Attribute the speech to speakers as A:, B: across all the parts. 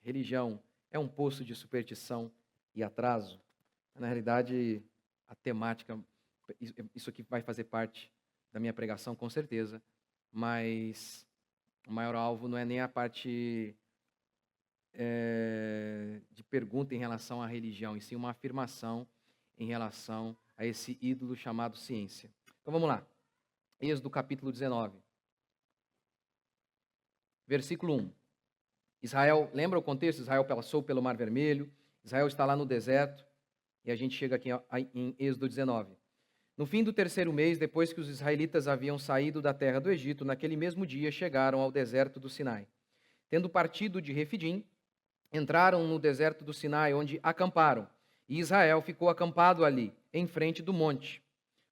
A: religião é um poço de superstição e atraso. Na realidade, a temática, isso aqui vai fazer parte da minha pregação, com certeza, mas o maior alvo não é nem a parte de pergunta em relação à religião, e sim uma afirmação em relação a esse ídolo chamado ciência. Então vamos lá. Êxodo capítulo 19. Versículo 1. Israel, lembra o contexto? Israel passou pelo Mar Vermelho, Israel está lá no deserto, e a gente chega aqui em Êxodo 19. No fim do 3º mês, depois que os israelitas haviam saído da terra do Egito, naquele mesmo dia chegaram ao deserto do Sinai. Tendo partido de Refidim, entraram no deserto do Sinai, onde acamparam, e Israel ficou acampado ali, em frente do monte.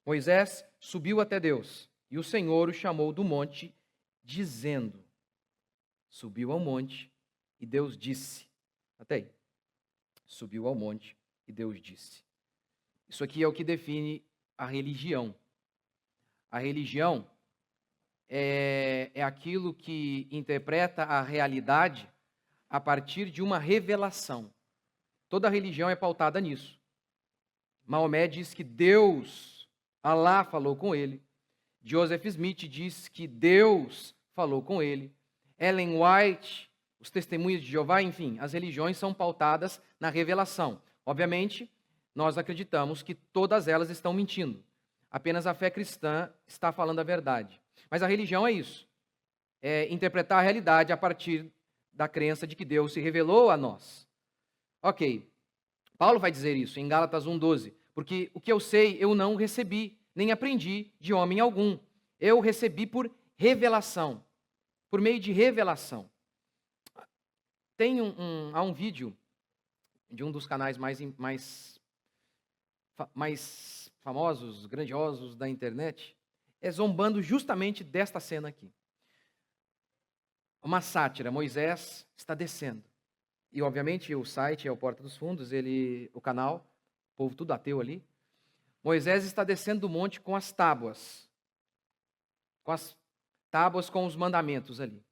A: Moisés subiu até Deus, e o Senhor o chamou do monte, dizendo, subiu ao monte, e Deus disse, até aí, subiu ao monte, e Deus disse. Isso aqui é o que define a religião. A religião é aquilo que interpreta a realidade a partir de uma revelação. Toda religião é pautada nisso. Maomé diz que Deus, Alá, falou com ele. Joseph Smith diz que Deus falou com ele. Ellen White, os testemunhos de Jeová, enfim, as religiões são pautadas na revelação. Obviamente, nós acreditamos que todas elas estão mentindo. Apenas a fé cristã está falando a verdade. Mas a religião é isso. É interpretar a realidade a partir da crença de que Deus se revelou a nós. Ok. Paulo vai dizer isso em Gálatas 1:12. Porque o que eu sei, eu não recebi, nem aprendi de homem algum. Eu recebi por revelação. Por meio de revelação. Tem há um vídeo de um dos canais mais famosos, grandiosos da internet, zombando justamente desta cena aqui. Uma sátira, Moisés está descendo. E, obviamente, o site é o Porta dos Fundos, o canal, o povo tudo ateu ali. Moisés está descendo do monte com as tábuas. Com os mandamentos ali.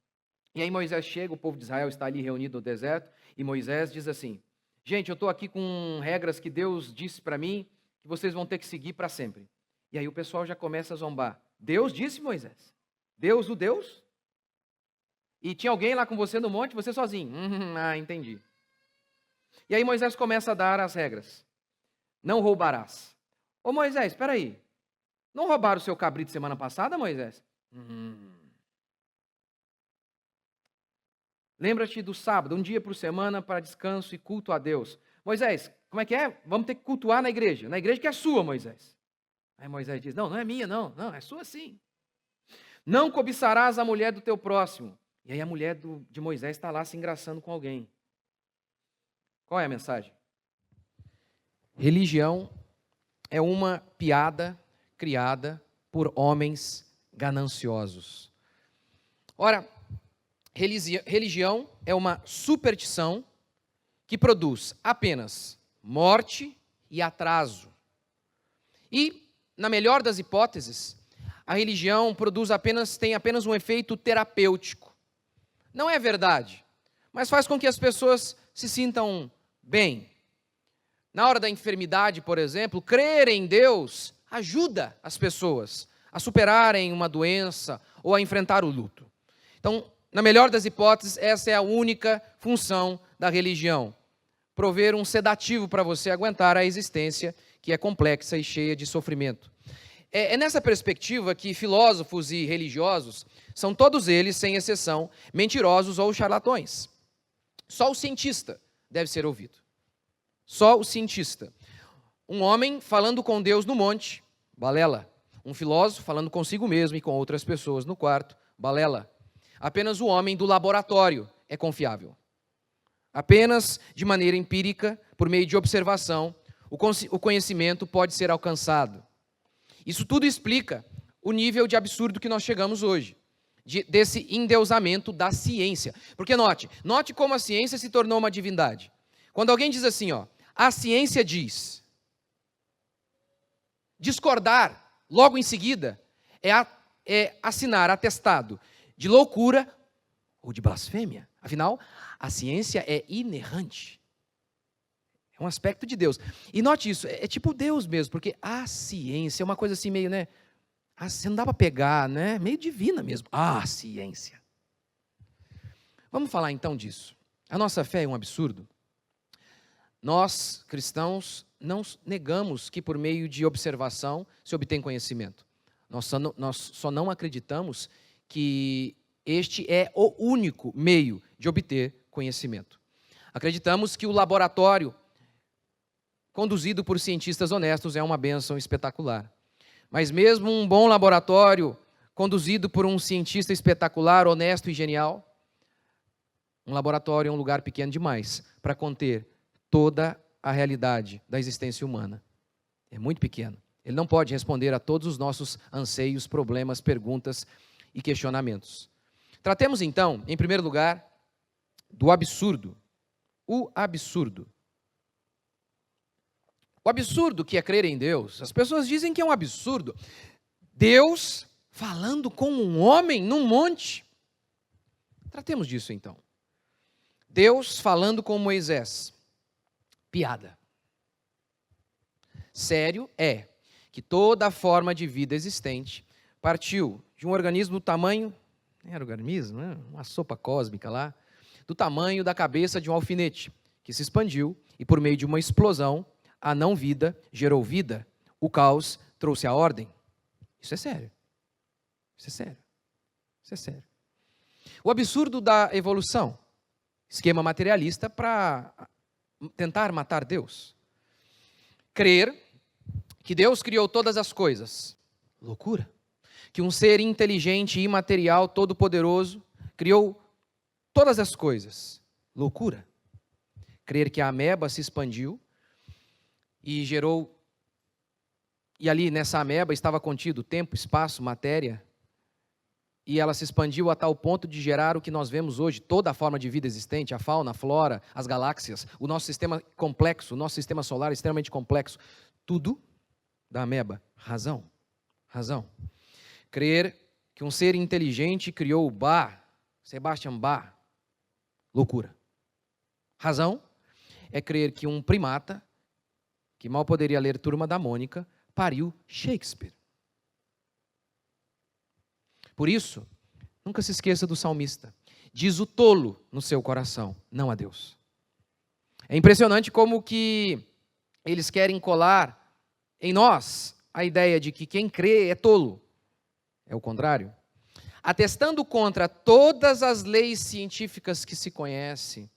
A: E aí Moisés chega, o povo de Israel está ali reunido no deserto, e Moisés diz assim, gente, eu estou aqui com regras que Deus disse para mim, que vocês vão ter que seguir para sempre. E aí o pessoal já começa a zombar. Deus disse, Moisés? Deus, o Deus? E tinha alguém lá com você no monte, você sozinho? Entendi. E aí Moisés começa a dar as regras. Não roubarás. Ô Moisés, espera aí. Não roubaram o seu cabrito semana passada, Moisés? Lembra-te do sábado, um dia por semana para descanso e culto a Deus. Moisés, como é que é? Vamos ter que cultuar na igreja que é sua, Moisés. Aí Moisés diz, não é minha, não, é sua sim. Não cobiçarás a mulher do teu próximo. E aí a mulher de Moisés está lá se engraçando com alguém. Qual é a mensagem? Religião é uma piada criada por homens gananciosos. Ora, religião é uma superstição que produz apenas morte e atraso. E, na melhor das hipóteses, a religião tem apenas um efeito terapêutico. Não é verdade, mas faz com que as pessoas se sintam bem. Na hora da enfermidade, por exemplo, crer em Deus ajuda as pessoas a superarem uma doença ou a enfrentar o luto. Então, na melhor das hipóteses, essa é a única função da religião. Prover um sedativo para você aguentar a existência que é complexa e cheia de sofrimento. É nessa perspectiva que filósofos e religiosos são todos eles, sem exceção, mentirosos ou charlatões. Só o cientista deve ser ouvido. Só o cientista. Um homem falando com Deus no monte, balela. Um filósofo falando consigo mesmo e com outras pessoas no quarto, balela. Apenas o homem do laboratório é confiável. Apenas de maneira empírica, por meio de observação, o conhecimento pode ser alcançado. Isso tudo explica o nível de absurdo que nós chegamos hoje, desse endeusamento da ciência. Porque note como a ciência se tornou uma divindade. Quando alguém diz assim, a ciência diz, discordar logo em seguida é assinar atestado de loucura ou de blasfêmia.
B: Afinal, a ciência é inerrante. É um aspecto de Deus. E note isso, é tipo Deus mesmo, porque a ciência é uma coisa assim meio, né? Você não dá para pegar, né? Meio divina mesmo. A ciência. Vamos falar então disso. A nossa fé é um absurdo. Nós, cristãos, não negamos que por meio de observação se obtém conhecimento. Nós só não acreditamos que este é o único meio de obter conhecimento. Acreditamos que o laboratório conduzido por cientistas honestos é uma bênção espetacular. Mas mesmo um bom laboratório conduzido por um cientista espetacular, honesto e genial, um laboratório é um lugar pequeno demais para conter toda a realidade da existência humana. É muito pequeno. Ele não pode responder a todos os nossos anseios, problemas, perguntas e questionamentos. Tratemos então, em primeiro lugar, do absurdo. O absurdo. O absurdo que é crer em Deus. As pessoas dizem que é um absurdo. Deus falando com um homem num monte. Tratemos disso então. Deus falando com Moisés. Piada. Sério é que toda forma de vida existente partiu de um organismo do tamanho, era organismo, né? Uma sopa cósmica lá, do tamanho da cabeça de um alfinete, que se expandiu e por meio de uma explosão, a não vida gerou vida, o caos trouxe a ordem. Isso é sério. Isso é sério. Isso é sério. O absurdo da evolução, esquema materialista para tentar matar Deus. Crer que Deus criou todas as coisas. Loucura. Que um ser inteligente, imaterial, todo-poderoso, criou todas as coisas. Loucura. Crer que a ameba se expandiu e gerou, e ali nessa ameba estava contido tempo, espaço, matéria, e ela se expandiu a tal ponto de gerar o que nós vemos hoje, toda a forma de vida existente, a fauna, a flora, as galáxias, o nosso sistema complexo, o nosso sistema solar extremamente complexo, tudo da ameba. Razão. Razão. Crer que um ser inteligente criou o Bach, Sebastian Bach. Loucura. Razão é crer que um primata, que mal poderia ler Turma da Mônica, pariu Shakespeare. Por isso, nunca se esqueça do salmista. Diz o tolo no seu coração, não a Deus. É impressionante como que eles querem colar em nós a ideia de que quem crê é tolo. É o contrário. Atestando contra todas as leis científicas que se conhece,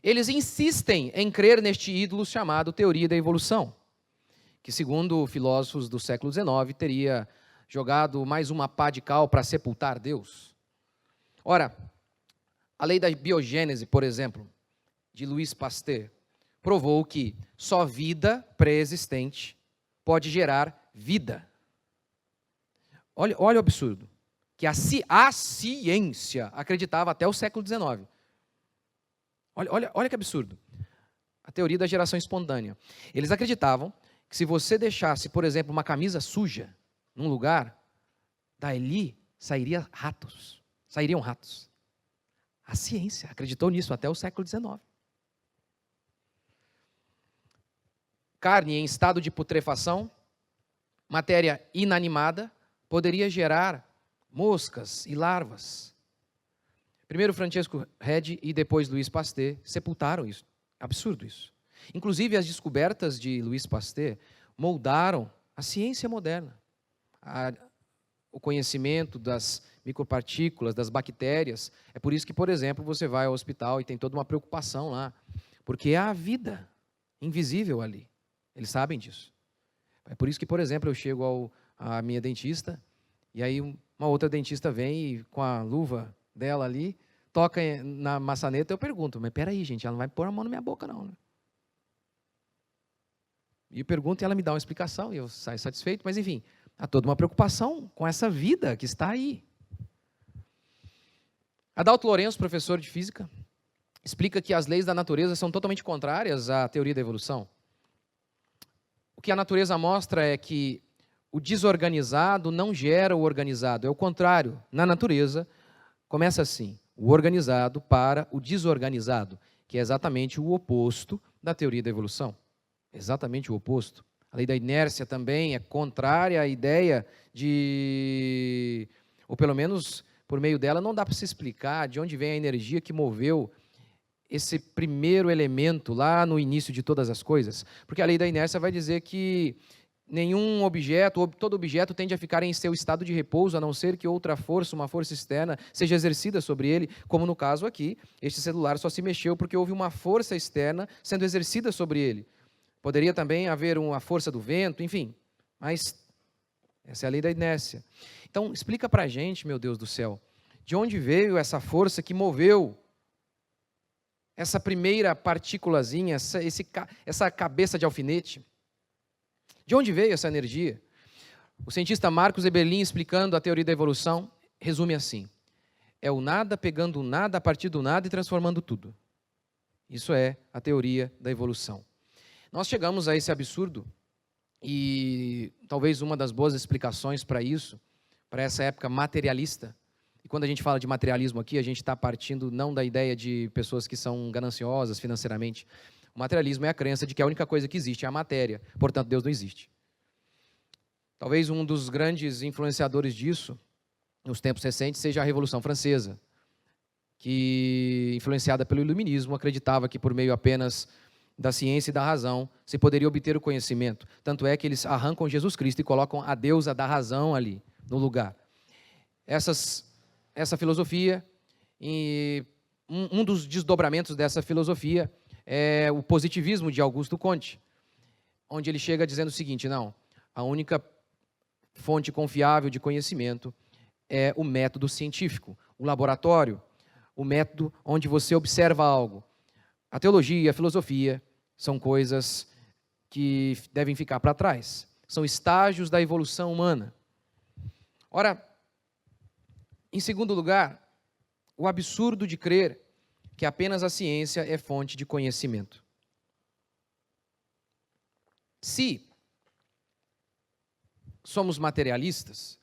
B: eles insistem em crer neste ídolo chamado teoria da evolução, que segundo filósofos do século XIX teria jogado mais uma pá de cal para sepultar Deus. Ora, a lei da biogênese, por exemplo, de Louis Pasteur, provou que só vida pré-existente pode gerar vida. Olha o absurdo. Que a ciência acreditava até o século XIX. Olha que absurdo. A teoria da geração espontânea. Eles acreditavam que se você deixasse, por exemplo, uma camisa suja num lugar, dali sairiam ratos. A ciência acreditou nisso até o século XIX. Carne em estado de putrefação, matéria inanimada, poderia gerar moscas e larvas. Primeiro Francesco Redi e depois Louis Pasteur sepultaram isso. Absurdo isso. Inclusive as descobertas de Louis Pasteur moldaram a ciência moderna. O conhecimento das micropartículas, das bactérias. É por isso que, por exemplo, você vai ao hospital e tem toda uma preocupação lá. Porque há vida invisível ali. Eles sabem disso. É por isso que, por exemplo, eu chego à minha dentista e aí uma outra dentista vem e com a luva dela ali, toca na maçaneta, eu pergunto, mas peraí, gente, ela não vai pôr a mão na minha boca, não. Né? E eu pergunto e ela me dá uma explicação e eu saio satisfeito, mas enfim, há toda uma preocupação com essa vida que está aí. Adalto Lourenço, professor de física, explica que as leis da natureza são totalmente contrárias à teoria da evolução. O que a natureza mostra é que o desorganizado não gera o organizado. É o contrário. Na natureza, começa assim. o organizado para o desorganizado, que é exatamente o oposto da teoria da evolução. Exatamente o oposto. A lei da inércia também é contrária à ideia de, ou pelo menos por meio dela, não dá para se explicar de onde vem a energia que moveu esse primeiro elemento lá no início de todas as coisas. Porque a lei da inércia vai dizer que nenhum objeto, ou todo objeto tende a ficar em seu estado de repouso, a não ser que outra força, uma força externa, seja exercida sobre ele, como no caso aqui, este celular só se mexeu porque houve uma força externa sendo exercida sobre ele. Poderia também haver uma força do vento, enfim, mas essa é a lei da inércia. Então, explica para a gente, meu Deus do céu, de onde veio essa força que moveu essa primeira partículazinha, essa cabeça de alfinete? De onde veio essa energia? O cientista Marcos Eberlin, explicando a teoria da evolução, resume assim: é o nada pegando o nada a partir do nada e transformando tudo. Isso é a teoria da evolução. Nós chegamos a esse absurdo, e talvez uma das boas explicações para isso, para essa época materialista, e quando a gente fala de materialismo aqui, a gente está partindo não da ideia de pessoas que são gananciosas financeiramente. O materialismo é a crença de que a única coisa que existe é a matéria, portanto Deus não existe. Talvez um dos grandes influenciadores disso, nos tempos recentes, seja a Revolução Francesa, que, influenciada pelo Iluminismo, acreditava que por meio apenas da ciência e da razão se poderia obter o conhecimento. Tanto é que eles arrancam Jesus Cristo e colocam a deusa da razão ali, no lugar. Essa filosofia, e um dos desdobramentos dessa filosofia é o positivismo de Augusto Comte, onde ele chega dizendo o seguinte: não, a única fonte confiável de conhecimento é o método científico, o laboratório, o método onde você observa algo. A teologia, a filosofia são coisas que devem ficar para trás. São estágios da evolução humana. Ora, em segundo lugar, o absurdo de crer que apenas a ciência é fonte de conhecimento. Se somos materialistas,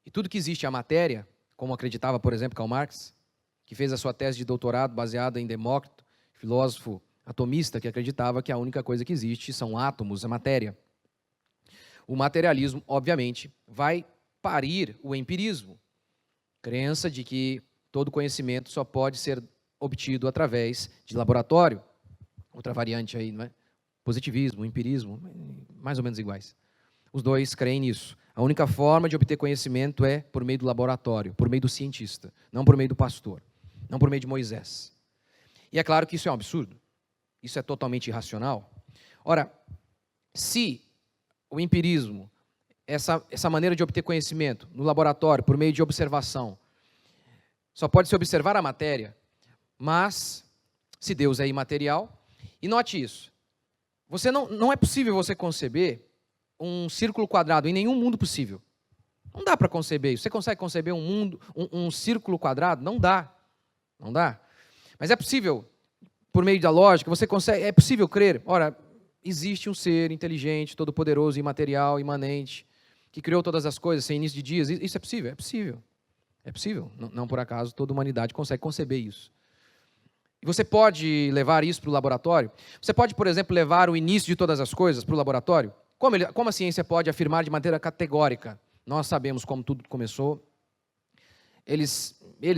B: e tudo que existe é a matéria, como acreditava, por exemplo, Karl Marx, que fez a sua tese de doutorado baseada em Demócrito, filósofo atomista que acreditava que a única coisa que existe são átomos, a matéria. O materialismo, obviamente, vai parir o empirismo, crença de que todo conhecimento só pode ser obtido através de laboratório. Outra variante aí, não é? Positivismo, empirismo, mais ou menos iguais. Os dois creem nisso. A única forma de obter conhecimento é por meio do laboratório, por meio do cientista, não por meio do pastor, não por meio de Moisés. E é claro que isso é um absurdo. Isso é totalmente irracional. Ora, se o empirismo, essa maneira de obter conhecimento no laboratório, por meio de observação, só pode se observar a matéria, mas se Deus é imaterial, e note isso, não é possível você conceber um círculo quadrado em nenhum mundo possível. Não dá para conceber isso. Você consegue conceber um círculo quadrado? Não dá. Não dá. Mas é possível, por meio da lógica, é possível crer, ora, existe um ser inteligente, todo-poderoso, imaterial, imanente, que criou todas as coisas sem início de dias. Isso é possível? É possível. É possível. Não por acaso toda a humanidade consegue conceber isso. E você pode levar isso para o laboratório? Você pode, por exemplo, levar o início de todas as coisas para o laboratório? Como a ciência pode afirmar de maneira categórica? Nós sabemos como tudo começou. Eles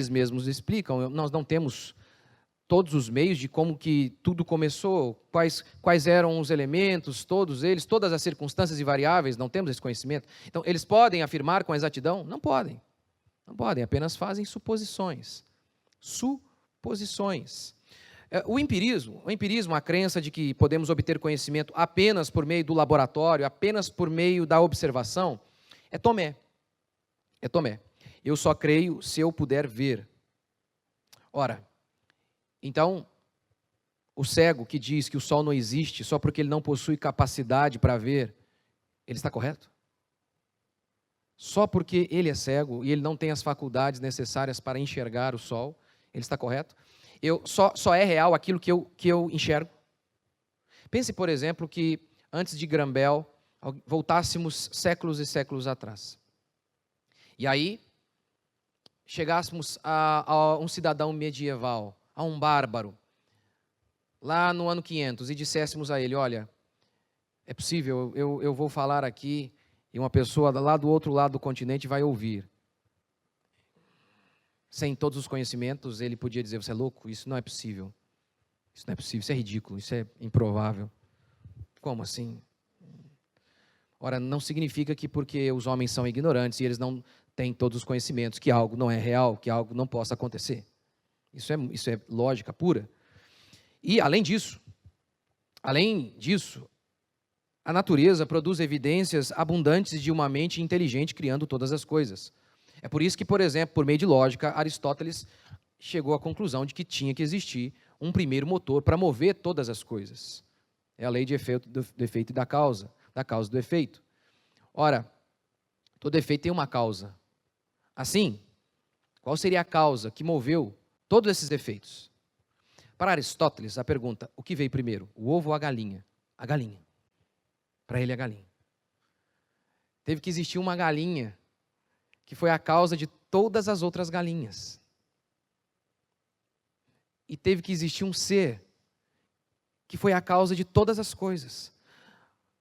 B: mesmos explicam, nós não temos todos os meios de como que tudo começou, quais eram os elementos, todos eles, todas as circunstâncias e variáveis, não temos esse conhecimento. Então, eles podem afirmar com exatidão? Não podem. Não podem, apenas fazem suposições. Suposições. O empirismo, a crença de que podemos obter conhecimento apenas por meio do laboratório, apenas por meio da observação, é Tomé. É Tomé. Eu só creio se eu puder ver. Ora, então, o cego que diz que o sol não existe só porque ele não possui capacidade para ver, ele está correto? Só porque ele é cego e ele não tem as faculdades necessárias para enxergar o sol, ele está correto? Só é real aquilo que eu enxergo? Pense, por exemplo, que antes de Graham-Bell, voltássemos séculos e séculos atrás. E aí, chegássemos a um cidadão medieval, a um bárbaro, lá no ano 500, e disséssemos a ele, olha, é possível, eu vou falar aqui, e uma pessoa lá do outro lado do continente vai ouvir. Sem todos os conhecimentos, ele podia dizer, você é louco? Isso não é possível. Isso não é possível, isso é ridículo, isso é improvável. Como assim? Ora, não significa que porque os homens são ignorantes e eles não têm todos os conhecimentos, que algo não é real, que algo não possa acontecer. Isso é lógica pura. E, além disso, a natureza produz evidências abundantes de uma mente inteligente criando todas as coisas. É por isso que, por exemplo, por meio de lógica, Aristóteles chegou à conclusão de que tinha que existir um primeiro motor para mover todas as coisas. É a lei de efeito, do efeito e da causa do efeito. Ora, todo efeito tem uma causa. Assim, qual seria a causa que moveu todos esses efeitos? Para Aristóteles, a pergunta, o que veio primeiro, o ovo ou a galinha? A galinha. Para ele, a galinha. Teve que existir uma galinha que foi a causa de todas as outras galinhas. E teve que existir um ser que foi a causa de todas as coisas.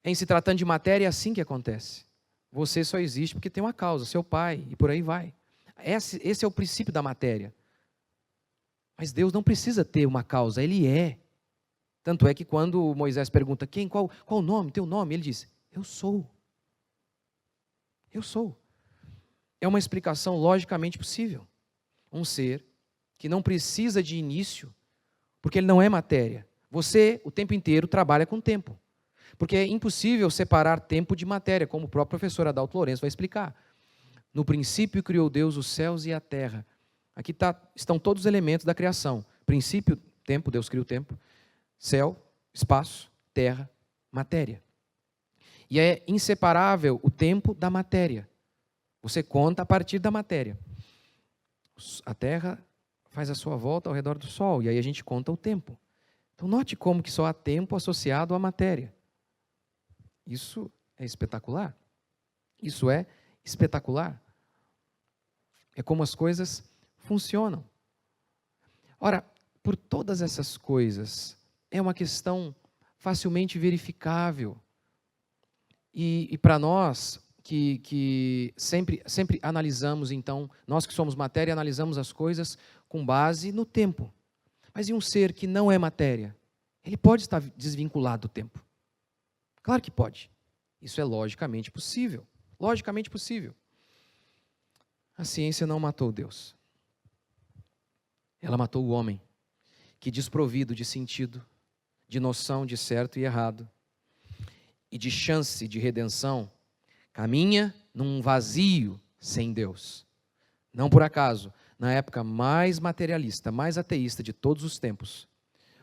B: Em se tratando de matéria, é assim que acontece. Você só existe porque tem uma causa, seu pai, e por aí vai. Esse é o princípio da matéria. Mas Deus não precisa ter uma causa, Ele é. Tanto é que quando Moisés pergunta, qual o nome, teu nome? Ele diz, eu sou. Eu sou. É uma explicação logicamente possível. Um ser que não precisa de início, porque ele não é matéria. Você, o tempo inteiro, trabalha com tempo. Porque é impossível separar tempo de matéria, como o próprio professor Adalto Lourenço vai explicar. No princípio criou Deus os céus e a terra. Aqui estão todos os elementos da criação. Princípio, tempo, Deus cria o tempo. Céu, espaço, terra, matéria. E é inseparável o tempo da matéria. Você conta a partir da matéria. A terra faz a sua volta ao redor do sol, e aí a gente conta o tempo. Então note como que só há tempo associado à matéria. Isso é espetacular. Isso é espetacular. É como as coisas funcionam. Ora, por todas essas coisas, é uma questão facilmente verificável. E para nós, que sempre analisamos, então, nós que somos matéria, analisamos as coisas com base no tempo. Mas e um ser que não é matéria? Ele pode estar desvinculado do tempo. Claro que pode. Isso é logicamente possível. Logicamente possível. A ciência não matou Deus. Ela matou o homem, que desprovido de sentido, de noção de certo e errado, e de chance de redenção, caminha num vazio sem Deus. Não por acaso, na época mais materialista, mais ateísta de todos os tempos,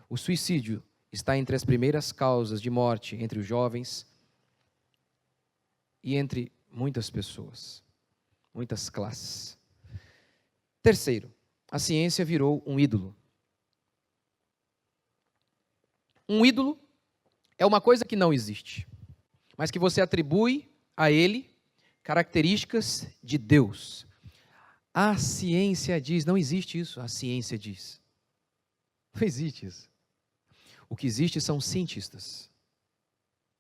B: o suicídio está entre as primeiras causas de morte entre os jovens e entre muitas pessoas, muitas classes. Terceiro, a ciência virou um ídolo. Um ídolo é uma coisa que não existe, mas que você atribui a ele características de Deus. A ciência diz, não existe isso, a ciência diz. Não existe isso. O que existe são cientistas.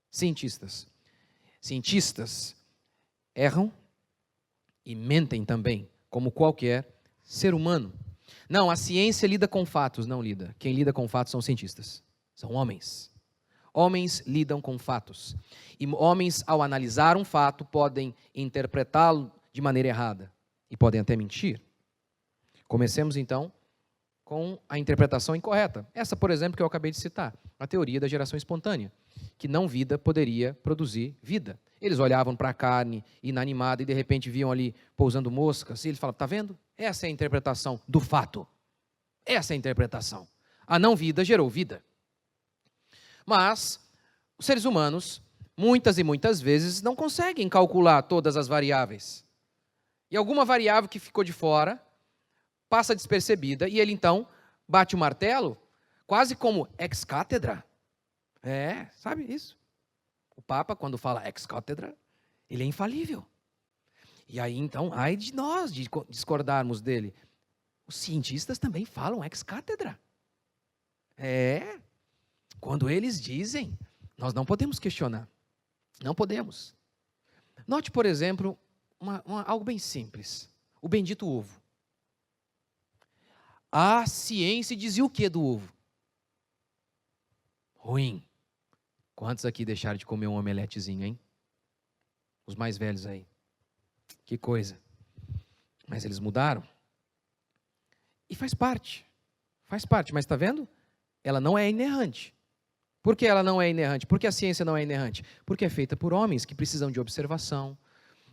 B: Cientistas. Cientistas erram e mentem também, como qualquer ser humano. Não, a ciência lida com fatos, não lida. Quem lida com fatos são cientistas. São homens. Homens lidam com fatos. E homens, ao analisar um fato, podem interpretá-lo de maneira errada. E podem até mentir. Comecemos, então, com a interpretação incorreta. Essa, por exemplo, que eu acabei de citar. A teoria da geração espontânea. Que não vida poderia produzir vida. Eles olhavam para a carne inanimada e, de repente, viam ali pousando moscas. E eles falavam, está vendo? Essa é a interpretação do fato. Essa é a interpretação. A não vida gerou vida. Mas os seres humanos, muitas e muitas vezes, não conseguem calcular todas as variáveis. E alguma variável que ficou de fora passa despercebida e ele, então, bate o martelo, quase como ex-cátedra. Sabe isso? O Papa, quando fala ex-cátedra, ele é infalível. E aí, então, ai de nós de discordarmos dele. Os cientistas também falam ex-cátedra. Quando eles dizem, nós não podemos questionar. Não podemos. Note, por exemplo, algo bem simples. O bendito ovo. A ciência dizia o que do ovo? Ruim. Quantos aqui deixaram de comer um omeletezinho, hein? Os mais velhos aí. Que coisa. Mas eles mudaram. E faz parte. Faz parte, mas está vendo? Ela não é inerrante. Por que ela não é inerrante? Porque a ciência não é inerrante? Porque é feita por homens que precisam de observação.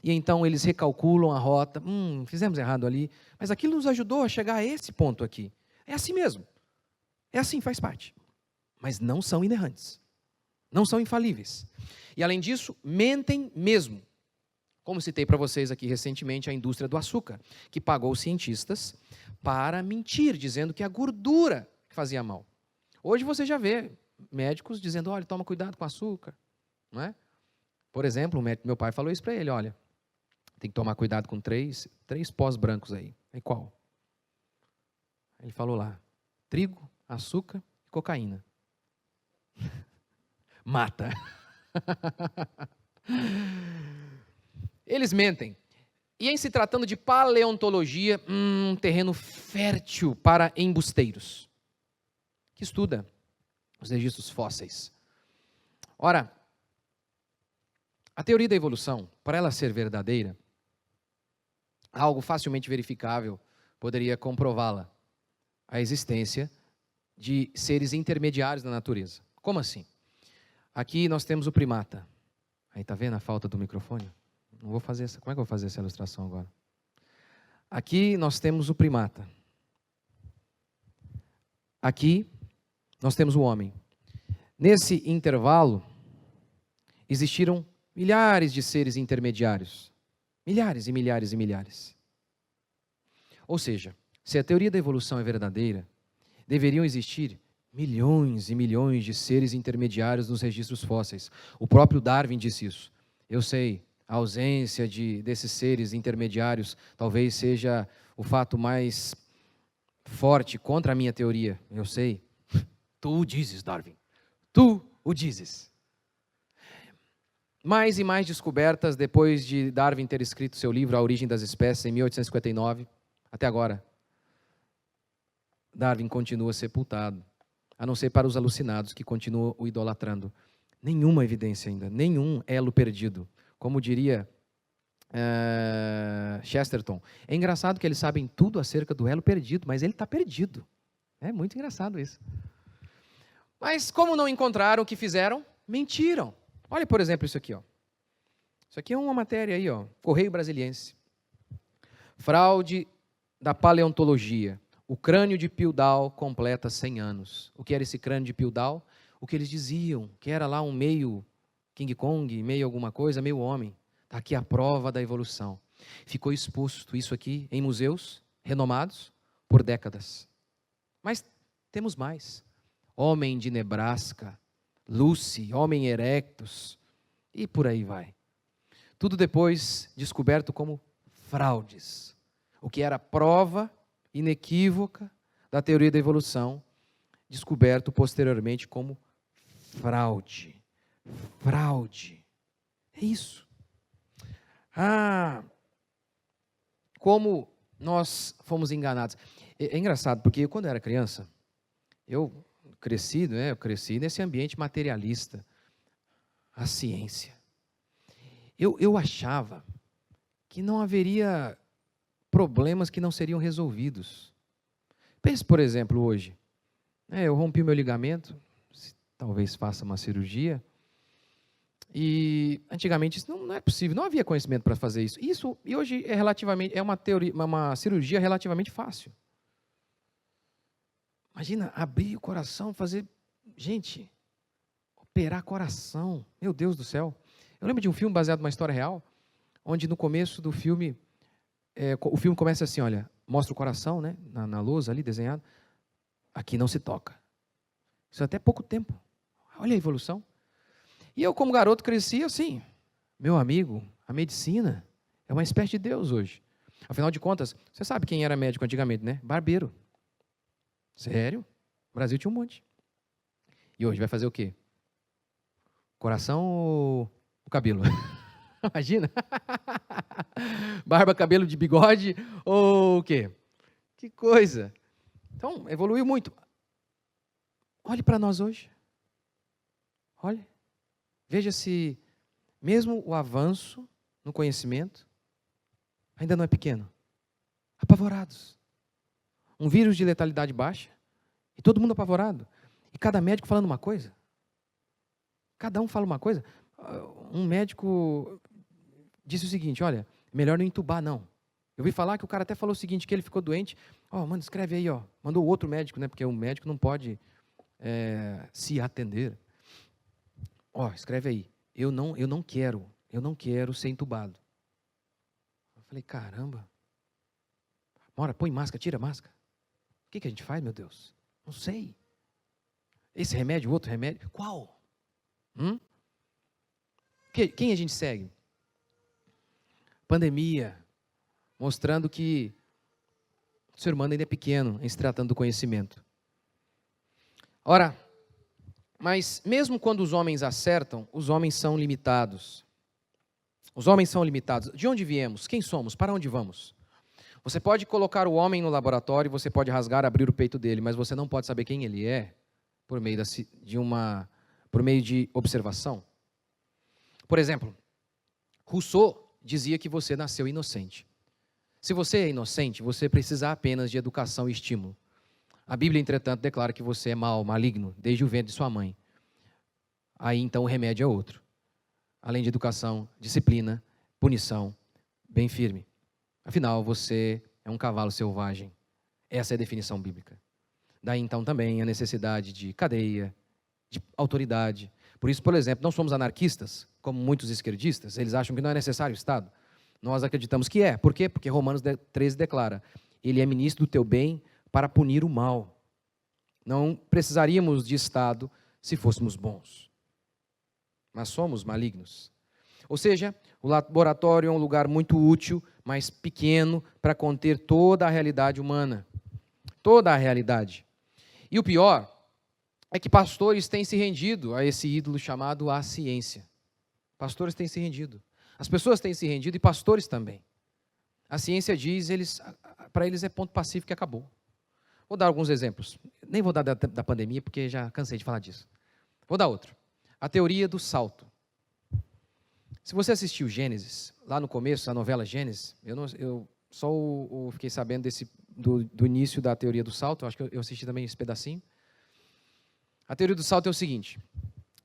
B: E então eles recalculam a rota. Fizemos errado ali. Mas aquilo nos ajudou a chegar a esse ponto aqui. É assim mesmo. É assim, faz parte. Mas não são inerrantes. Não são infalíveis. E além disso, mentem mesmo. Como citei para vocês aqui recentemente a indústria do açúcar, que pagou cientistas para mentir, dizendo que a gordura fazia mal. Hoje você já vê médicos dizendo, olha, toma cuidado com o açúcar. Não é? Por exemplo, meu pai falou isso para ele, olha, tem que tomar cuidado com três pós brancos aí. Aí qual? Ele falou lá, trigo, açúcar e cocaína. Mata. Eles mentem. E em se tratando de paleontologia, um terreno fértil para embusteiros, que estuda os registros fósseis. Ora, a teoria da evolução, para ela ser verdadeira, algo facilmente verificável poderia comprová-la, a existência de seres intermediários na natureza. Como assim? Aqui nós temos o primata. Aí está vendo a falta do microfone? Não vou fazer essa. Como é que eu vou fazer essa ilustração agora? Aqui nós temos o primata. Aqui nós temos o homem. Nesse intervalo existiram milhares de seres intermediários. Milhares e milhares e milhares. Ou seja, se a teoria da evolução é verdadeira, deveriam existir milhões e milhões de seres intermediários nos registros fósseis. O próprio Darwin disse isso. Eu sei, a ausência desses seres intermediários talvez seja o fato mais forte contra a minha teoria. Eu sei. Tu o dizes, Darwin. Tu o dizes. Mais e mais descobertas depois de Darwin ter escrito seu livro A Origem das Espécies, em 1859, até agora. Darwin continua sepultado, a não ser para os alucinados que continuam o idolatrando. Nenhuma evidência ainda, nenhum elo perdido. Como diria Chesterton, é engraçado que eles sabem tudo acerca do elo perdido, mas ele está perdido. É muito engraçado isso. Mas como não encontraram, o que fizeram? Mentiram. Olha, por exemplo, isso aqui. Ó. Isso aqui é uma matéria aí, ó, Correio Brasiliense. Fraude da paleontologia. O crânio de Piltdown completa 100 anos. O que era esse crânio de Piltdown? O que eles diziam, que era lá um meio King Kong, meio alguma coisa, meio homem. Está aqui a prova da evolução. Ficou exposto isso aqui em museus renomados por décadas. Mas temos mais. Homem de Nebraska, Lucy, Homem erectus, e por aí vai. Tudo depois descoberto como fraudes. O que era prova inequívoca da teoria da evolução, descoberto posteriormente como fraude. Fraude. É isso. Como nós fomos enganados. É engraçado, porque quando eu era criança, eu cresci nesse ambiente materialista, a ciência. Eu achava que não haveria problemas que não seriam resolvidos. Pense, por exemplo, hoje. Eu rompi meu ligamento, talvez faça uma cirurgia, e antigamente isso não era possível, não havia conhecimento para fazer isso. E hoje é uma cirurgia relativamente fácil. Imagina, abrir o coração, gente, operar coração, meu Deus do céu. Eu lembro de um filme baseado numa história real, onde no começo do filme, o filme começa assim, olha, mostra o coração, né, na lousa ali desenhado, aqui não se toca. Isso é até pouco tempo. Olha a evolução. E eu, como garoto, cresci assim, meu amigo, a medicina é É uma espécie de Deus hoje. Afinal de contas, você sabe quem era médico antigamente, né? Barbeiro. Sério? O Brasil tinha um monte. E hoje vai fazer o quê? Coração ou o cabelo? Imagina. Barba, cabelo de bigode ou o quê? Que coisa. Então, evoluiu muito. Olhe para nós hoje. Olhe. Veja se, mesmo o avanço no conhecimento, ainda não é pequeno. Apavorados. Um vírus de letalidade baixa. E todo mundo apavorado. E cada médico falando uma coisa. Cada um fala uma coisa. Um médico disse o seguinte, olha, melhor não entubar, não. Eu ouvi falar que o cara até falou o seguinte, que ele ficou doente. Manda, escreve aí, Mandou outro médico, né? Porque o médico não pode se atender. Escreve aí. Eu não quero ser entubado. Eu falei, caramba. Mora, põe máscara, tira a máscara. O que a gente faz, meu Deus? Não sei. Esse remédio, outro remédio. Qual? Quem a gente segue? Pandemia, mostrando que o ser humano ainda é pequeno em se tratando do conhecimento. Ora, mas mesmo quando os homens acertam, os homens são limitados. Os homens são limitados. De onde viemos? Quem somos? Para onde vamos? Você pode colocar o homem no laboratório, você pode rasgar, abrir o peito dele, mas você não pode saber quem ele é por meio de observação. Por exemplo, Rousseau dizia que você nasceu inocente. Se você é inocente, você precisa apenas de educação e estímulo. A Bíblia, entretanto, declara que você é mau, maligno, desde o ventre de sua mãe. Aí, então, o remédio é outro. Além de educação, disciplina, punição, bem firme. Afinal, você é um cavalo selvagem. Essa é a definição bíblica. Daí, então, também a necessidade de cadeia, de autoridade. Por isso, por exemplo, não somos anarquistas, como muitos esquerdistas. Eles acham que não é necessário o Estado. Nós acreditamos que é. Por quê? Porque Romanos 13 declara: ele é ministro do teu bem para punir o mal. Não precisaríamos de Estado se fôssemos bons. Mas somos malignos. Ou seja, o laboratório é um lugar muito útil, mas pequeno, para conter toda a realidade humana. Toda a realidade. E o pior é que pastores têm se rendido a esse ídolo chamado a ciência. Pastores têm se rendido. As pessoas têm se rendido e pastores também. A ciência diz, para eles é ponto pacífico e acabou. Vou dar alguns exemplos. Nem vou dar da pandemia, porque já cansei de falar disso. Vou dar outro. A teoria do salto. Se você assistiu Gênesis, lá no começo, a novela Gênesis, eu só fiquei sabendo do início da teoria do salto, acho que eu assisti também esse pedacinho. A teoria do salto é o seguinte,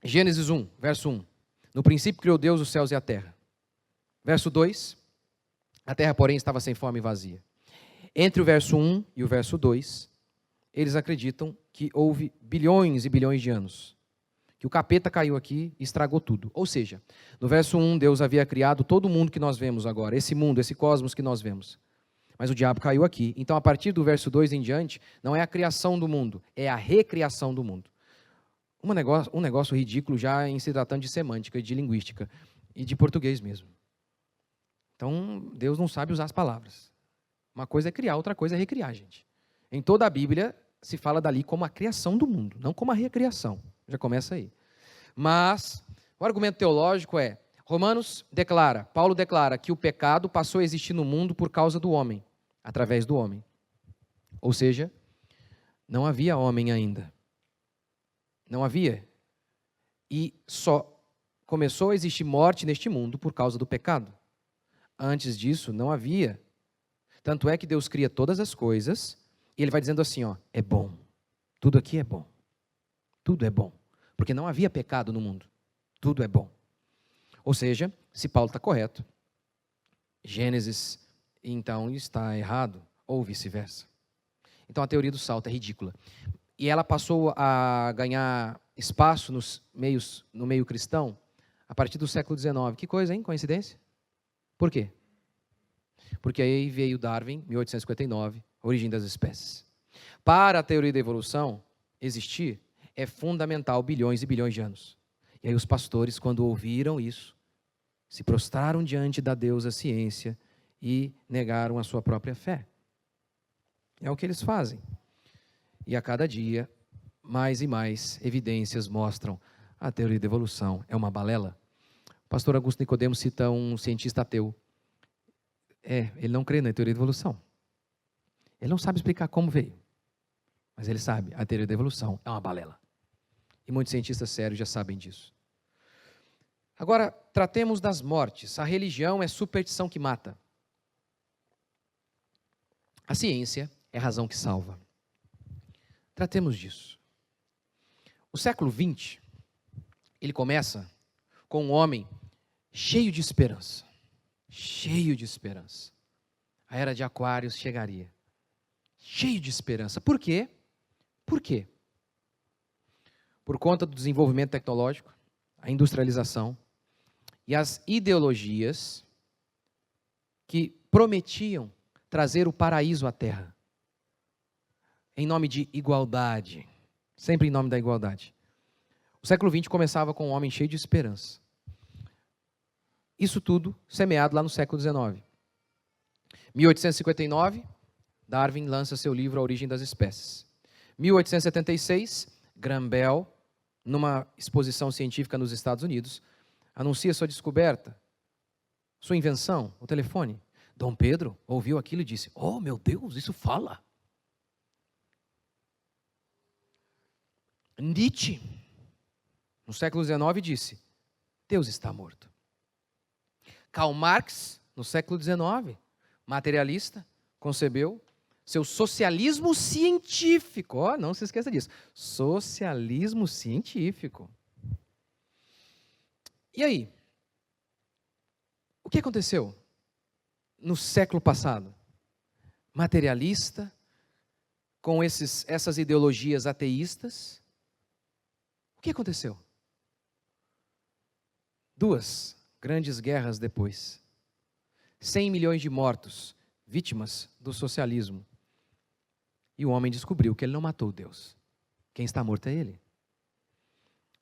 B: Gênesis 1, verso 1. No princípio criou Deus os céus e a terra. Verso 2, a terra, porém, estava sem forma e vazia. Entre o verso 1 e o verso 2, eles acreditam que houve bilhões e bilhões de anos. Que o capeta caiu aqui e estragou tudo. Ou seja, no verso 1, Deus havia criado todo o mundo que nós vemos agora, esse mundo, esse cosmos que nós vemos. Mas o diabo caiu aqui. Então, a partir do verso 2 em diante, não é a criação do mundo, é a recriação do mundo. Um negócio ridículo já em se tratando de semântica, de linguística e de português mesmo. Então, Deus não sabe usar as palavras. Uma coisa é criar, outra coisa é recriar, gente. Em toda a Bíblia, se fala dali como a criação do mundo, não como a recriação. Já começa aí. Mas, o argumento teológico é, Paulo declara que o pecado passou a existir no mundo por causa do homem, através do homem. Ou seja, não havia homem ainda. Não havia. E só começou a existir morte neste mundo por causa do pecado. Antes disso, não havia. Tanto é que Deus cria todas as coisas e Ele vai dizendo assim, é bom. Tudo aqui é bom. Tudo é bom. Porque não havia pecado no mundo. Tudo é bom. Ou seja, se Paulo está correto, Gênesis, então, está errado, ou vice-versa. Então, a teoria do salto é ridícula. E ela passou a ganhar espaço no meio cristão a partir do século XIX. Que coisa, hein? Coincidência? Por quê? Porque aí veio Darwin, 1859, Origem das Espécies. Para a teoria da evolução existir, é fundamental bilhões e bilhões de anos. E aí os pastores, quando ouviram isso, se prostraram diante da deusa ciência e negaram a sua própria fé. É o que eles fazem. E a cada dia, mais e mais evidências mostram a teoria da evolução é uma balela. O pastor Augusto Nicodemos cita um cientista ateu. Ele não crê na teoria da evolução. Ele não sabe explicar como veio. Mas ele sabe, a teoria da evolução é uma balela. E muitos cientistas sérios já sabem disso. Agora, tratemos das mortes. A religião é superstição que mata. A ciência é a razão que salva. Tratemos disso. O século XX, ele começa com um homem cheio de esperança. Cheio de esperança. A era de Aquários chegaria. Cheio de esperança. Por quê? Por quê? Por conta do desenvolvimento tecnológico, a industrialização e as ideologias que prometiam trazer o paraíso à Terra. Em nome de igualdade. Sempre em nome da igualdade. O século XX começava com um homem cheio de esperança. Isso tudo semeado lá no século XIX. 1859, Darwin lança seu livro A Origem das Espécies. 1876, Graham Bell, numa exposição científica nos Estados Unidos, anuncia sua descoberta, sua invenção, o telefone. Dom Pedro ouviu aquilo e disse, oh meu Deus, isso fala. Nietzsche, no século XIX, disse, Deus está morto. Karl Marx, no século XIX, materialista, concebeu seu socialismo científico. Oh, não se esqueça disso. Socialismo científico. E aí? O que aconteceu no século passado? Materialista, com essas ideologias ateístas. O que aconteceu? 2 grandes guerras depois. 100 milhões de mortos, vítimas do socialismo. E o homem descobriu que ele não matou Deus. Quem está morto é ele.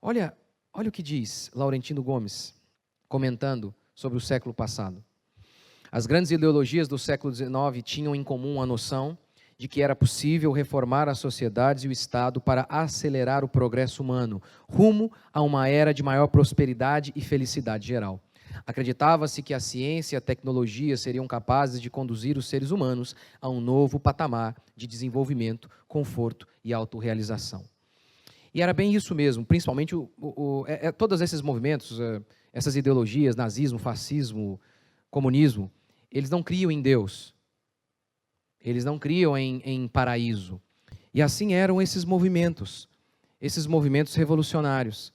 B: Olha o que diz Laurentino Gomes, comentando sobre o século passado. As grandes ideologias do século XIX tinham em comum a noção de que era possível reformar as sociedades e o Estado para acelerar o progresso humano, rumo a uma era de maior prosperidade e felicidade geral. Acreditava-se que a ciência e a tecnologia seriam capazes de conduzir os seres humanos a um novo patamar de desenvolvimento, conforto e autorrealização. E era bem isso mesmo, principalmente todos esses movimentos, essas ideologias, nazismo, fascismo, comunismo, eles não criam em Deus, eles não criam em paraíso. E assim eram esses movimentos revolucionários.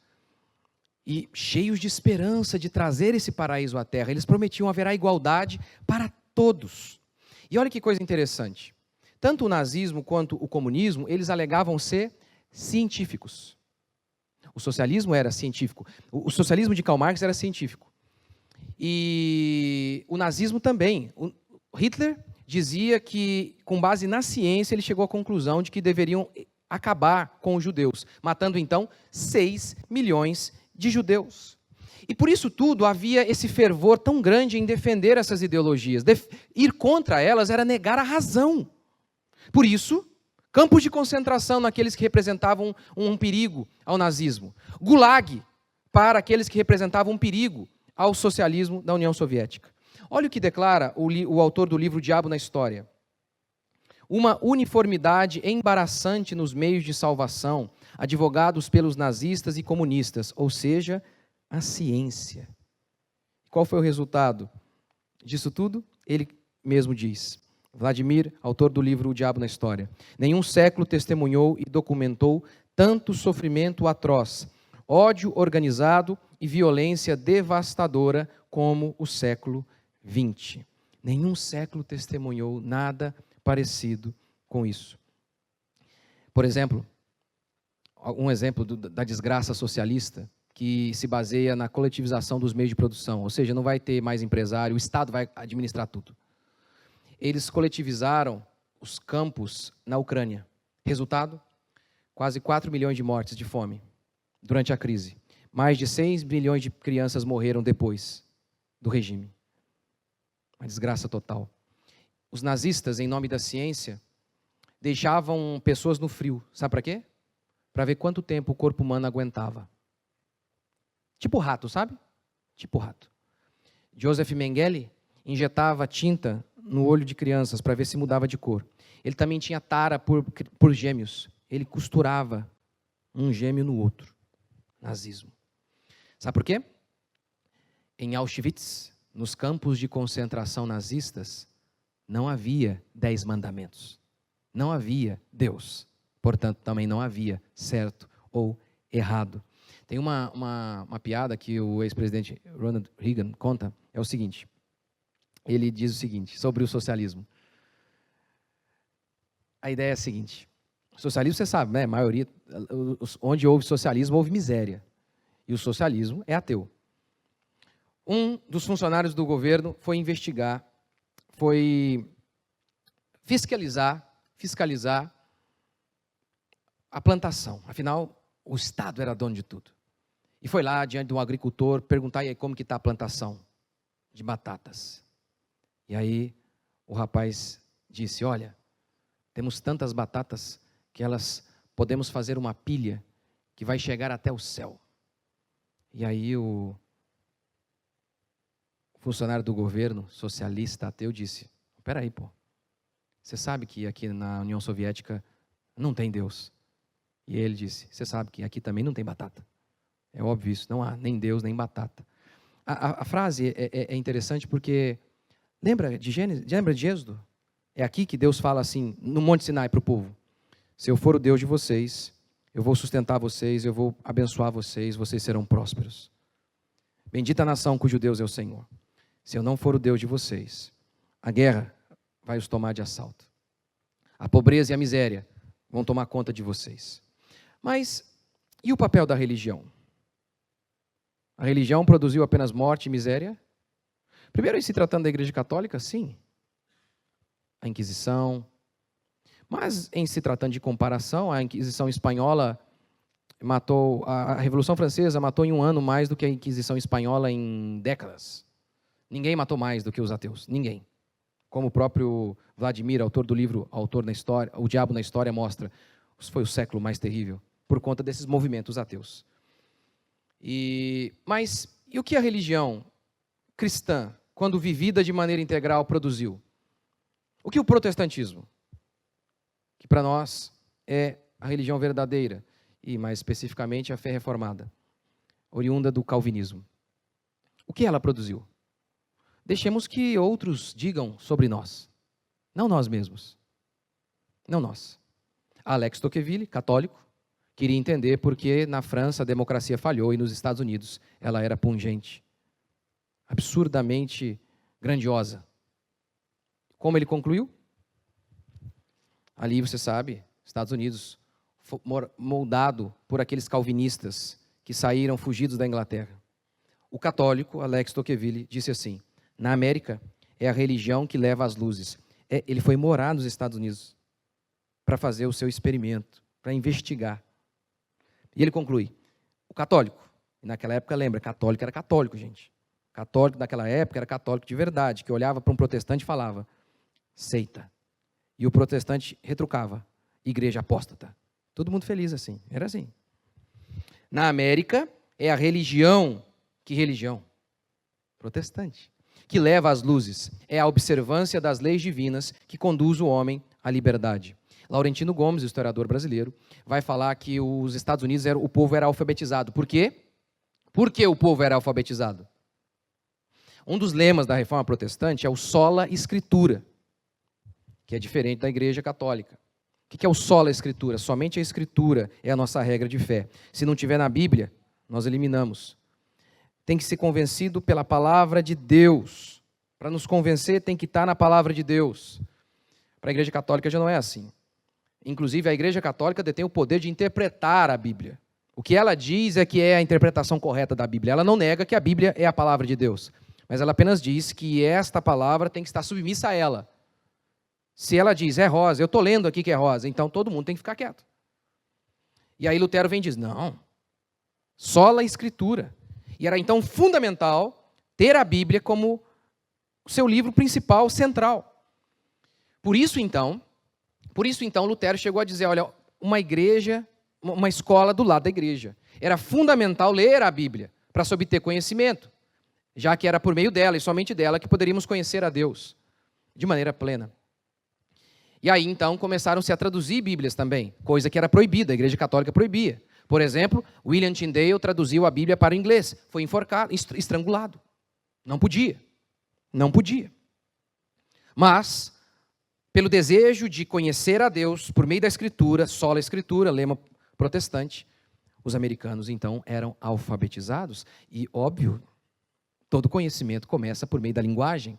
B: E cheios de esperança de trazer esse paraíso à Terra. Eles prometiam haverá igualdade para todos. E olha que coisa interessante. Tanto o nazismo quanto o comunismo, eles alegavam ser científicos. O socialismo era científico. O socialismo de Karl Marx era científico. E o nazismo também. O Hitler dizia que, com base na ciência, ele chegou à conclusão de que deveriam acabar com os judeus, matando então 6 milhões de judeus. E por isso tudo havia esse fervor tão grande em defender essas ideologias. Ir contra elas era negar a razão. Por isso, campos de concentração naqueles que representavam um perigo ao nazismo. Gulag para aqueles que representavam um perigo ao socialismo da União Soviética. Olha o que declara o autor do livro O Diabo na História. Uma uniformidade embaraçante nos meios de salvação, advogados pelos nazistas e comunistas, ou seja, a ciência. Qual foi o resultado disso tudo? Ele mesmo diz. Vladimir, autor do livro O Diabo na História. Nenhum século testemunhou e documentou tanto sofrimento atroz, ódio organizado e violência devastadora como o século XX. Nenhum século testemunhou nada parecido com isso. Por exemplo, um exemplo da desgraça socialista que se baseia na coletivização dos meios de produção, ou seja, não vai ter mais empresário, o Estado vai administrar tudo. Eles coletivizaram os campos na Ucrânia. Resultado? Quase 4 milhões de mortes de fome durante a crise. Mais de 6 milhões de crianças morreram depois. do regime. Uma desgraça total. Os nazistas, em nome da ciência, deixavam pessoas no frio. Sabe para quê? Para ver quanto tempo o corpo humano aguentava. Tipo rato, sabe? Tipo rato. Joseph Mengele injetava tinta no olho de crianças para ver se mudava de cor. Ele também tinha tara por gêmeos. Ele costurava um gêmeo no outro. Nazismo. Sabe por quê? Em Auschwitz, nos campos de concentração nazistas, não havia 10 mandamentos. Não havia Deus. Portanto, também não havia certo ou errado. Tem uma piada que o ex-presidente Ronald Reagan conta, é o seguinte. Ele diz o seguinte, sobre o socialismo. A ideia é a seguinte. Socialismo, você sabe, né? A maioria, onde houve socialismo, houve miséria. E o socialismo é ateu. Um dos funcionários do governo foi investigar, foi fiscalizar a plantação. Afinal, o Estado era dono de tudo. E foi lá, diante de um agricultor, perguntar, e aí, como que está a plantação de batatas? E aí, o rapaz disse, olha, temos tantas batatas que elas podemos fazer uma pilha que vai chegar até o céu. E aí, o funcionário do governo, socialista, ateu, disse, espera aí, pô, você sabe que aqui na União Soviética não tem Deus. E ele disse, você sabe que aqui também não tem batata. É óbvio isso, não há nem Deus, nem batata. A frase é interessante porque, lembra de Gênesis? Lembra de Êxodo? É aqui que Deus fala assim, no Monte Sinai para o povo, se eu for o Deus de vocês, eu vou sustentar vocês, eu vou abençoar vocês, vocês serão prósperos. Bendita a nação cujo Deus é o Senhor. Se eu não for o Deus de vocês, a guerra vai os tomar de assalto. A pobreza e a miséria vão tomar conta de vocês. Mas, e o papel da religião? A religião produziu apenas morte e miséria? Primeiro, em se tratando da Igreja Católica, sim. A Inquisição. Mas, em se tratando de comparação, a Inquisição Espanhola matou, a Revolução Francesa matou em um ano mais do que a Inquisição Espanhola em décadas. Ninguém matou mais do que os ateus, ninguém. Como o próprio Vladimir, autor do livro Autor na História, O Diabo na História, mostra, foi o século mais terrível, por conta desses movimentos ateus. Mas, e o que a religião cristã, quando vivida de maneira integral, produziu? O que o protestantismo, que para nós é a religião verdadeira, e mais especificamente a fé reformada, oriunda do calvinismo, o que ela produziu? Deixemos que outros digam sobre nós, não nós mesmos, não nós. Alex Tocqueville, católico, queria entender por que na França a democracia falhou e nos Estados Unidos ela era pungente, absurdamente grandiosa. Como ele concluiu? Ali, você sabe, Estados Unidos, moldado por aqueles calvinistas que saíram fugidos da Inglaterra. O católico, Alex Tocqueville, disse assim, na América é a religião que leva as luzes. Ele foi morar nos Estados Unidos para fazer o seu experimento, para investigar. E ele conclui, o católico, e naquela época, lembra, católico era católico, gente. Católico naquela época era católico de verdade, que olhava para um protestante e falava, seita. E o protestante retrucava, igreja apóstata. Todo mundo feliz assim, era assim. Na América, é a religião, que religião? Protestante. Que leva às luzes, é a observância das leis divinas que conduz o homem à liberdade. Laurentino Gomes, historiador brasileiro, vai falar que os Estados Unidos, o povo era alfabetizado. Por quê? Por que o povo era alfabetizado? Um dos lemas da Reforma Protestante é o sola escritura, que é diferente da Igreja Católica. O que é o sola escritura? Somente a Escritura é a nossa regra de fé. Se não tiver na Bíblia, nós eliminamos. Tem que ser convencido pela palavra de Deus. Para nos convencer, tem que estar na palavra de Deus. Para a Igreja Católica já não é assim. Inclusive, a Igreja Católica detém o poder de interpretar a Bíblia. O que ela diz é que é a interpretação correta da Bíblia. Ela não nega que a Bíblia é a palavra de Deus. Mas ela apenas diz que esta palavra tem que estar submissa a ela. Se ela diz, é rosa, eu estou lendo aqui que é rosa, então todo mundo tem que ficar quieto. E aí Lutero vem e diz, não, sola a Escritura. E era então fundamental ter a Bíblia como o seu livro principal, central. Por isso, então, Lutero chegou a dizer, olha, uma igreja, uma escola do lado da igreja. Era fundamental ler a Bíblia para se obter conhecimento, já que era por meio dela e somente dela que poderíamos conhecer a Deus de maneira plena. E aí, então, começaram-se a traduzir Bíblias também, coisa que era proibida, a Igreja Católica proibia. Por exemplo, William Tyndale traduziu a Bíblia para o inglês, foi enforcado, estrangulado. Não podia. Mas, pelo desejo de conhecer a Deus por meio da Escritura, sola Escritura, lema protestante, os americanos, então, eram alfabetizados. E, óbvio, todo conhecimento começa por meio da linguagem.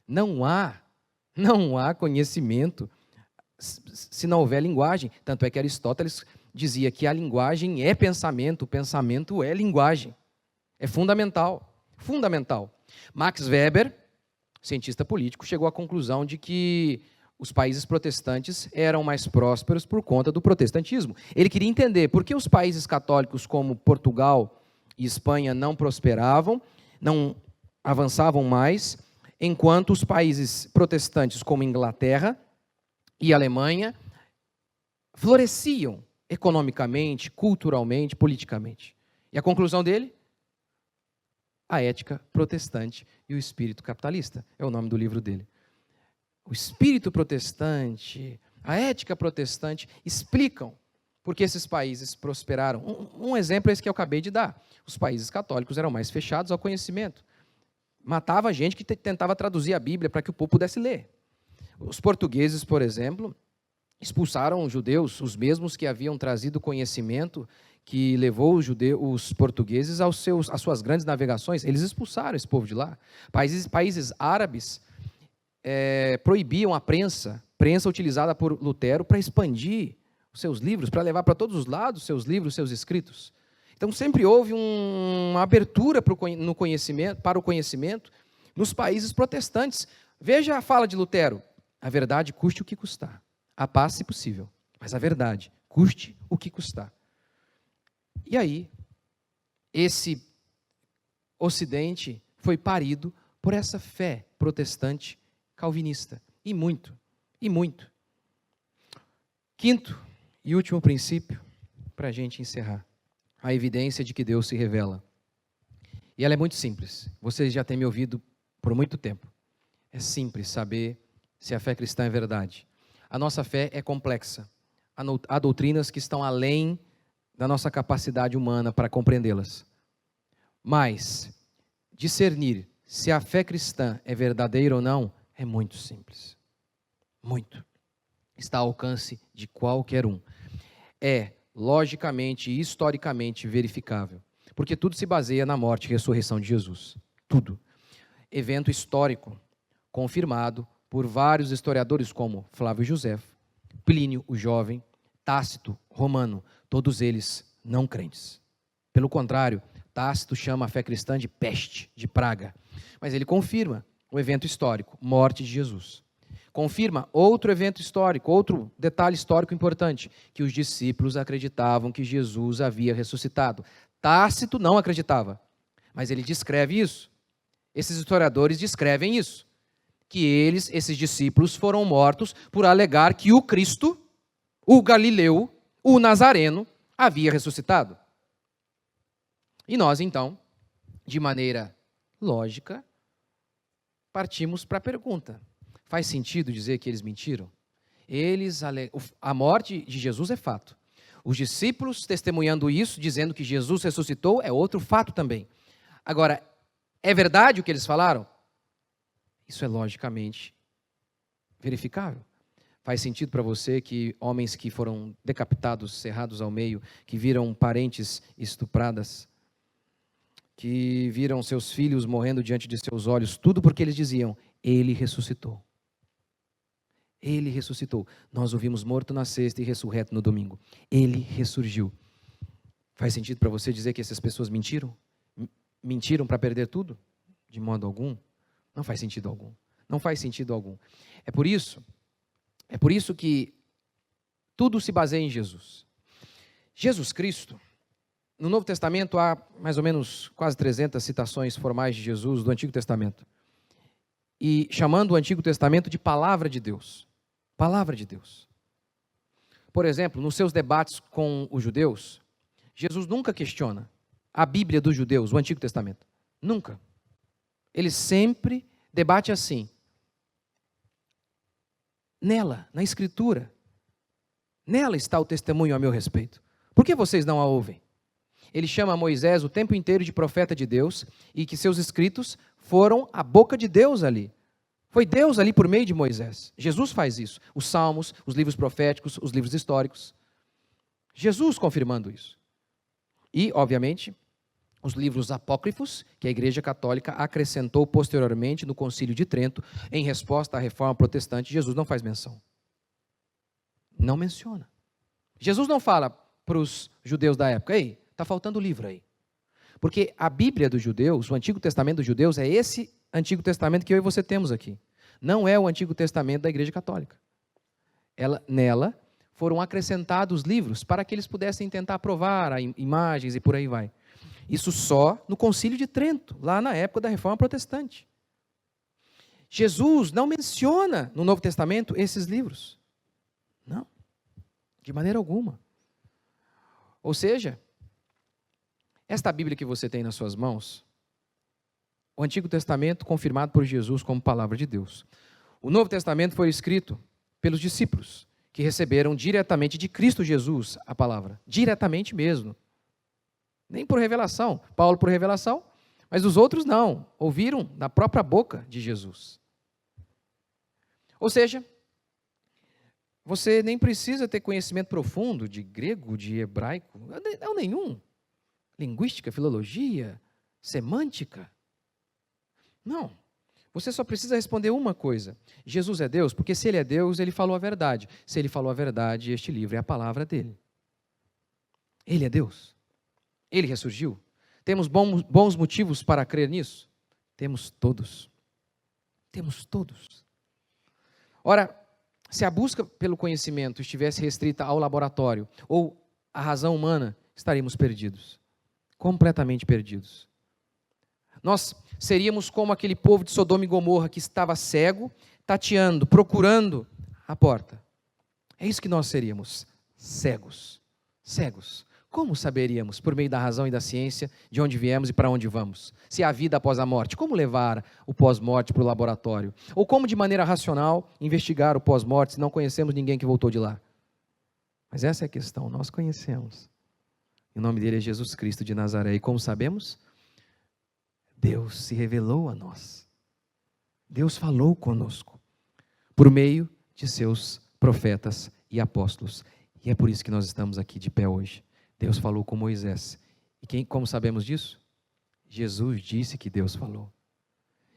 B: Não há conhecimento se não houver linguagem. Tanto é que Aristóteles dizia que a linguagem é pensamento, o pensamento é linguagem. É fundamental. Max Weber, cientista político, chegou à conclusão de que os países protestantes eram mais prósperos por conta do protestantismo. Ele queria entender por que os países católicos como Portugal e Espanha não prosperavam, não avançavam mais, enquanto os países protestantes como Inglaterra e Alemanha floresciam economicamente, culturalmente, politicamente. E a conclusão dele? A ética protestante e o espírito capitalista. É o nome do livro dele. O espírito protestante, a ética protestante explicam por que esses países prosperaram. Um exemplo é esse que eu acabei de dar. Os países católicos eram mais fechados ao conhecimento. Matava gente que tentava traduzir a Bíblia para que o povo pudesse ler. Os portugueses, por exemplo, expulsaram os judeus, os mesmos que haviam trazido conhecimento que levou os portugueses às suas grandes navegações. Eles expulsaram esse povo de lá. Países árabes proibiam a prensa utilizada por Lutero para expandir os seus livros, para levar para todos os lados seus livros, seus escritos. Então, sempre houve uma abertura para o conhecimento nos países protestantes. Veja a fala de Lutero. A verdade custe o que custar. A paz, se possível. Mas a verdade custe o que custar. E aí, esse Ocidente foi parido por essa fé protestante calvinista. E muito. Quinto e último princípio, para a gente encerrar. A evidência de que Deus se revela. E ela é muito simples. Vocês já têm me ouvido por muito tempo. É simples saber se a fé cristã é verdade. A nossa fé é complexa. Há doutrinas que estão além da nossa capacidade humana para compreendê-las. Mas discernir se a fé cristã é verdadeira ou não é muito simples. Muito. Está ao alcance de qualquer um. É logicamente e historicamente verificável. Porque tudo se baseia na morte e ressurreição de Jesus. Tudo. Evento histórico, confirmado por vários historiadores como Flávio Josefo, Plínio o Jovem, Tácito, Romano, todos eles não crentes. Pelo contrário, Tácito chama a fé cristã de peste, de praga. Mas ele confirma o evento histórico, morte de Jesus. Confirma outro evento histórico, outro detalhe histórico importante, que os discípulos acreditavam que Jesus havia ressuscitado. Tácito não acreditava, mas ele descreve isso. Esses historiadores descrevem isso, que esses discípulos foram mortos por alegar que o Cristo, o Galileu, o Nazareno, havia ressuscitado. E nós, então, de maneira lógica, partimos para a pergunta. Faz sentido dizer que eles mentiram? A morte de Jesus é fato. Os discípulos testemunhando isso, dizendo que Jesus ressuscitou, é outro fato também. Agora, é verdade o que eles falaram? Isso é logicamente verificável. Faz sentido para você que homens que foram decapitados, serrados ao meio, que viram parentes estupradas, que viram seus filhos morrendo diante de seus olhos, tudo porque eles diziam, ele ressuscitou. Ele ressuscitou. Nós o vimos morto na sexta e ressurreto no domingo. Ele ressurgiu. Faz sentido para você dizer que essas pessoas mentiram? Mentiram para perder tudo? De modo algum? Não faz sentido algum. Não faz sentido algum. É por isso que tudo se baseia em Jesus. Jesus Cristo no Novo Testamento há mais ou menos quase 300 citações formais de Jesus do Antigo Testamento. E chamando o Antigo Testamento de Palavra de Deus. Palavra de Deus. Por exemplo, nos seus debates com os judeus, Jesus nunca questiona a Bíblia dos judeus, o Antigo Testamento. Nunca. Ele sempre debate assim. Nela, na Escritura, nela está o testemunho a meu respeito. Por que vocês não a ouvem? Ele chama Moisés o tempo inteiro de profeta de Deus e que seus escritos foram a boca de Deus ali. Foi Deus ali por meio de Moisés. Jesus faz isso. Os salmos, os livros proféticos, os livros históricos. Jesus confirmando isso. E, obviamente, os livros apócrifos, que a Igreja Católica acrescentou posteriormente no Concílio de Trento, em resposta à Reforma Protestante, Jesus não faz menção. Não menciona. Jesus não fala para os judeus da época, ei, está faltando livro aí. Porque a Bíblia dos judeus, o Antigo Testamento dos judeus, é esse Antigo Testamento que eu e você temos aqui. Não é o Antigo Testamento da Igreja Católica. Nela foram acrescentados livros para que eles pudessem tentar provar imagens e por aí vai. Isso só no Concílio de Trento, lá na época da Reforma Protestante. Jesus não menciona no Novo Testamento esses livros. Não, de maneira alguma. Ou seja, esta Bíblia que você tem nas suas mãos, o Antigo Testamento confirmado por Jesus como palavra de Deus. O Novo Testamento foi escrito pelos discípulos, que receberam diretamente de Cristo Jesus a palavra. Diretamente mesmo. Nem por revelação. Paulo por revelação, mas os outros não. Ouviram da própria boca de Jesus. Ou seja, você nem precisa ter conhecimento profundo de grego, de hebraico, não nenhum. Linguística, filologia, semântica. Não. Você só precisa responder uma coisa. Jesus é Deus, porque se Ele é Deus, Ele falou a verdade. Se Ele falou a verdade, este livro é a palavra dEle. Ele é Deus. Ele ressurgiu. Temos bons motivos para crer nisso? Temos todos. Temos todos. Ora, se a busca pelo conhecimento estivesse restrita ao laboratório ou à razão humana, estaríamos perdidos. Completamente perdidos. Nós seríamos como aquele povo de Sodoma e Gomorra que estava cego, tateando, procurando a porta. É isso que nós seríamos, cegos. Cegos. Como saberíamos, por meio da razão e da ciência, de onde viemos e para onde vamos? Se há vida após a morte, como levar o pós-morte para o laboratório? Ou como, de maneira racional, investigar o pós-morte se não conhecemos ninguém que voltou de lá? Mas essa é a questão, nós conhecemos. O nome dele é Jesus Cristo de Nazaré. E como sabemos? Deus se revelou a nós. Deus falou conosco, por meio de seus profetas e apóstolos. E é por isso que nós estamos aqui de pé hoje. Deus falou com Moisés. E como sabemos disso? Jesus disse que Deus falou.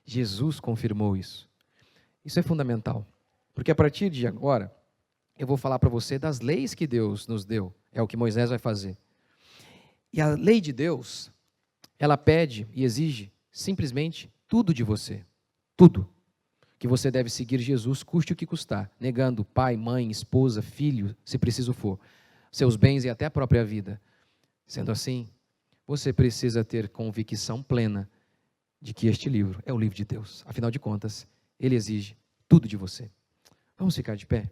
B: Jesus confirmou isso. Isso é fundamental. Porque a partir de agora, eu vou falar para você das leis que Deus nos deu. É o que Moisés vai fazer. E a lei de Deus, ela pede e exige simplesmente tudo de você. Tudo. Que você deve seguir Jesus, custe o que custar. Negando pai, mãe, esposa, filho, se preciso for. Seus bens e até a própria vida. Sendo assim, você precisa ter convicção plena de que este livro é o livro de Deus. Afinal de contas, ele exige tudo de você. Vamos ficar de pé?